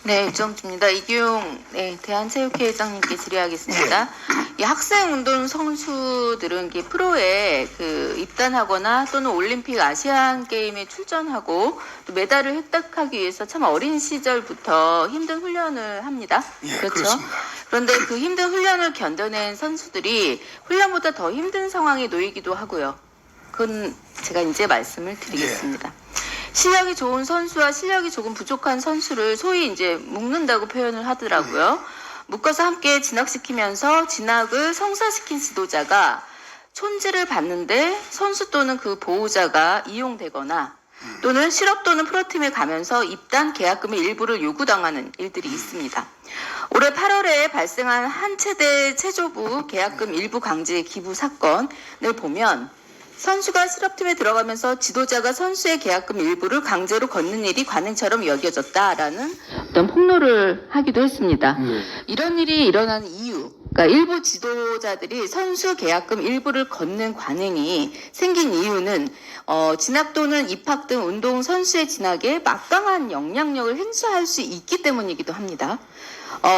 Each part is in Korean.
네, 유정주입니다. 이규용 대한체육회 회장님께 질의하겠습니다. 이 학생운동 선수들은 프로에 입단하거나 또는 올림픽 아시안 게임에 출전하고 또 메달을 획득하기 위해서 참 어린 시절부터 힘든 훈련을 합니다. 예, 그렇죠? 그렇습니다. 그런데 그 힘든 훈련을 견뎌낸 선수들이 훈련보다 더 힘든 상황에 놓이기도 하고요. 그건 제가 이제 말씀을 드리겠습니다. 실력이 좋은 선수와 실력이 조금 부족한 선수를 소위 이제 묶는다고 표현을 하더라고요. 묶어서 함께 진학시키면서 진학을 성사시킨 지도자가 촌지를 받는데 선수 또는 그 보호자가 이용되거나 또는 실업 또는 프로팀에 가면서 입단 계약금의 일부를 요구당하는 일들이 있습니다. 올해 8월에 발생한 한체대 체조부 계약금 일부 강제 기부 사건을 보면 선수가 실업팀에 들어가면서 지도자가 선수의 계약금 일부를 강제로 걷는 일이 관행처럼 여겨졌다라는 어떤 폭로를 하기도 했습니다. 이런 일이 일어난 이유, 그러니까 일부 지도자들이 선수 계약금 일부를 걷는 관행이 생긴 이유는 진학 또는 입학 등 운동 선수의 진학에 막강한 영향력을 행사할 수 있기 때문이기도 합니다.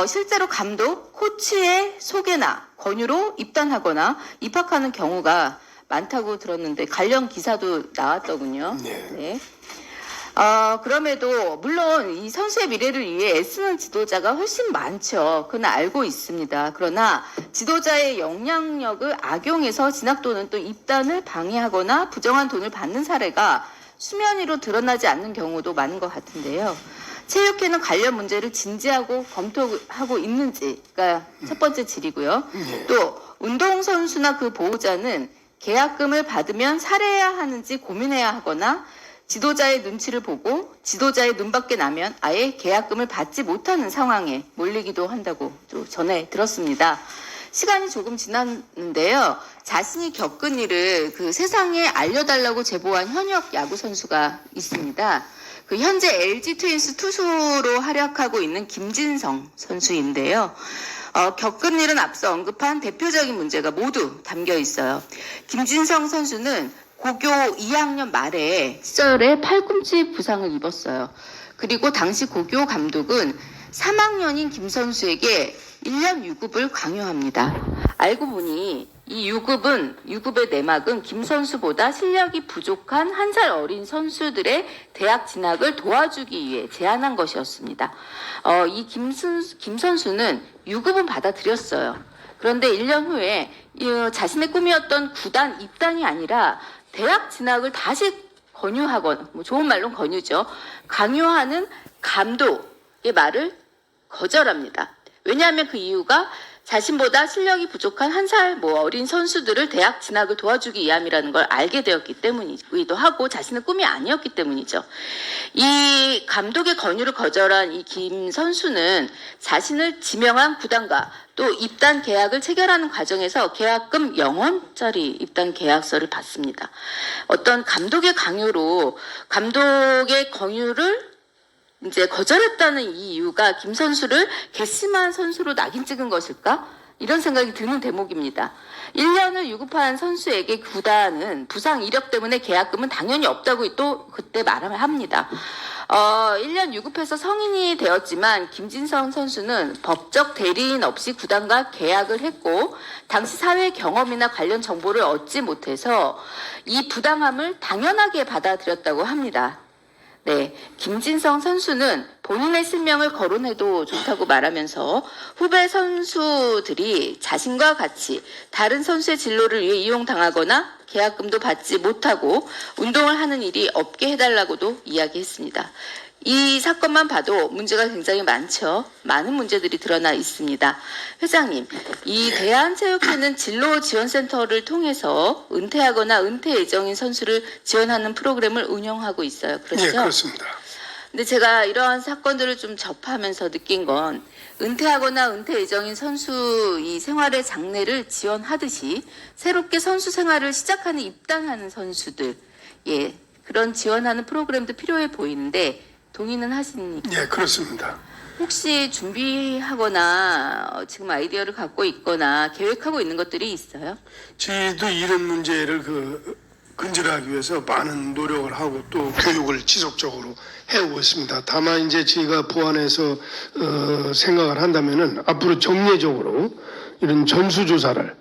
실제로 감독, 코치의 소개나 권유로 입단하거나 입학하는 경우가 많다고 들었는데 관련 기사도 나왔더군요. 네. 그럼에도 물론 이 선수의 미래를 위해 애쓰는 지도자가 훨씬 많죠. 그건 알고 있습니다. 그러나 지도자의 영향력을 악용해서 진학 또는 또 입단을 방해하거나 부정한 돈을 받는 사례가 수면 위로 드러나지 않는 경우도 많은 것 같은데요. 체육회는 관련 문제를 진지하고 검토하고 있는지가 첫 번째 질이고요. 또 운동선수나 그 보호자는 계약금을 받으면 살해해야 하는지 고민해야 하거나 지도자의 눈치를 보고 지도자의 눈밖에 나면 아예 계약금을 받지 못하는 상황에 몰리기도 한다고 또 전해 들었습니다. 시간이 조금 지났는데요. 자신이 겪은 일을 세상에 알려달라고 제보한 현역 야구 선수가 있습니다. 현재 LG 트윈스 투수로 활약하고 있는 김진성 선수인데요. 겪은 일은 앞서 언급한 대표적인 문제가 모두 담겨 있어요. 김진성 선수는 고교 2학년 말에 시절에 팔꿈치 부상을 입었어요. 그리고 당시 고교 감독은 3학년인 김 선수에게 1년 유급을 강요합니다. 알고 보니 이 유급의 내막은 김 선수보다 실력이 부족한 1살 어린 선수들의 대학 진학을 도와주기 위해 제안한 것이었습니다. 이 김 선수는 유급은 받아들였어요. 그런데 1년 후에 자신의 꿈이었던 구단 입단이 아니라 대학 진학을 다시 권유하거나, 좋은 말로 권유죠. 강요하는 감독의 말을 거절합니다. 왜냐하면 그 이유가 자신보다 실력이 부족한 1살 어린 선수들을 대학 진학을 도와주기 위함이라는 걸 알게 되었기 때문이기도 하고 자신의 꿈이 아니었기 때문이죠. 이 감독의 권유를 거절한 이 김 선수는 자신을 지명한 구단과 또 입단 계약을 체결하는 과정에서 계약금 0원짜리 입단 계약서를 받습니다. 어떤 감독의 강요로 감독의 권유를 이제 거절했다는 이 이유가 김 선수를 괘씸한 선수로 낙인 찍은 것일까? 이런 생각이 드는 대목입니다. 1년을 유급한 선수에게 구단은 부상 이력 때문에 계약금은 당연히 없다고 또 그때 말을 합니다. 1년 유급해서 성인이 되었지만 김진성 선수는 법적 대리인 없이 구단과 계약을 했고 당시 사회 경험이나 관련 정보를 얻지 못해서 이 부당함을 당연하게 받아들였다고 합니다. 네, 김진성 선수는 본인의 실명을 거론해도 좋다고 말하면서 후배 선수들이 자신과 같이 다른 선수의 진로를 위해 이용당하거나 계약금도 받지 못하고 운동을 하는 일이 없게 해달라고도 이야기했습니다. 이 사건만 봐도 문제가 굉장히 많죠. 많은 문제들이 드러나 있습니다. 회장님, 이 대한체육회는 진로지원센터를 통해서 은퇴하거나 은퇴 예정인 선수를 지원하는 프로그램을 운영하고 있어요. 그렇죠? 네, 그렇습니다. 근데 제가 이러한 사건들을 좀 접하면서 느낀 건 은퇴하거나 은퇴 예정인 선수 이 생활의 장래를 지원하듯이 새롭게 선수 생활을 시작하는 입단하는 선수들 그런 지원하는 프로그램도 필요해 보이는데 동의는 하십니까? 네, 그렇습니다. 혹시 준비하거나 지금 아이디어를 갖고 있거나 계획하고 있는 것들이 있어요? 저희도 이런 문제를 근절하기 위해서 많은 노력을 하고 또 교육을 지속적으로 해오고 있습니다. 다만 이제 저희가 보완해서 생각을 한다면은 앞으로 정례적으로 이런 전수조사를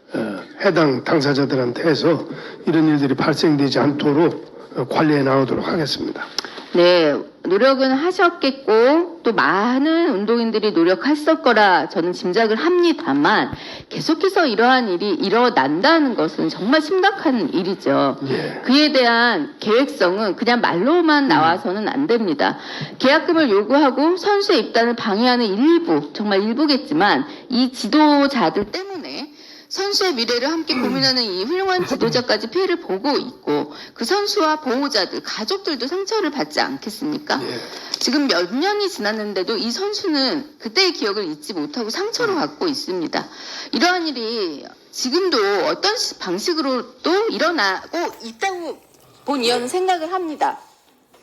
해당 당사자들한테 해서 이런 일들이 발생되지 않도록 관리해 나오도록 하겠습니다. 네, 노력은 하셨겠고 또 많은 운동인들이 노력했을 거라 저는 짐작을 합니다만 계속해서 이러한 일이 일어난다는 것은 정말 심각한 일이죠. 예. 그에 대한 계획성은 그냥 말로만 나와서는 안 됩니다. 계약금을 요구하고 선수의 입단을 방해하는 일부, 정말 일부겠지만 이 지도자들 때문에 선수의 미래를 함께 고민하는 이 훌륭한 지도자까지 피해를 보고 있고 그 선수와 보호자들, 가족들도 상처를 받지 않겠습니까? 예. 지금 몇 년이 지났는데도 이 선수는 그때의 기억을 잊지 못하고 상처를 받고 있습니다. 이러한 일이 지금도 어떤 방식으로 또 일어나고 있다고 본 의원은 생각을 합니다.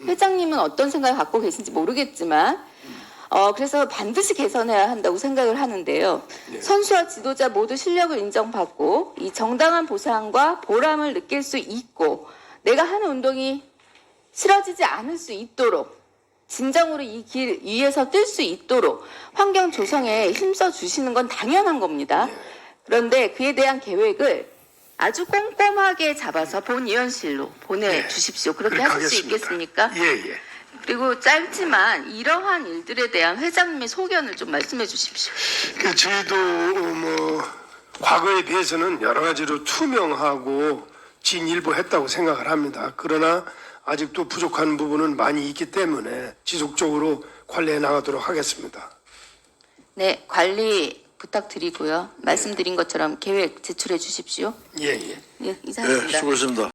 회장님은 어떤 생각을 갖고 계신지 모르겠지만 그래서 반드시 개선해야 한다고 생각을 하는데요. 선수와 지도자 모두 실력을 인정받고 이 정당한 보상과 보람을 느낄 수 있고 내가 하는 운동이 싫어지지 않을 수 있도록 진정으로 이 길 위에서 뜰 수 있도록 환경 조성에 힘써 주시는 건 당연한 겁니다. 그런데 그에 대한 계획을 아주 꼼꼼하게 잡아서 본의원실로 보내주십시오. 그렇게 하실 수 하겠습니다. 있겠습니까? 예. 그리고 짧지만 이러한 일들에 대한 회장님의 소견을 좀 말씀해 주십시오. 저희도 과거에 비해서는 여러 가지로 투명하고 진일보했다고 생각을 합니다. 그러나 아직도 부족한 부분은 많이 있기 때문에 지속적으로 관리해 나가도록 하겠습니다. 네, 관리 부탁드리고요. 말씀드린 것처럼 계획 제출해 주십시오. 예. 예, 이상입니다. 수고했습니다.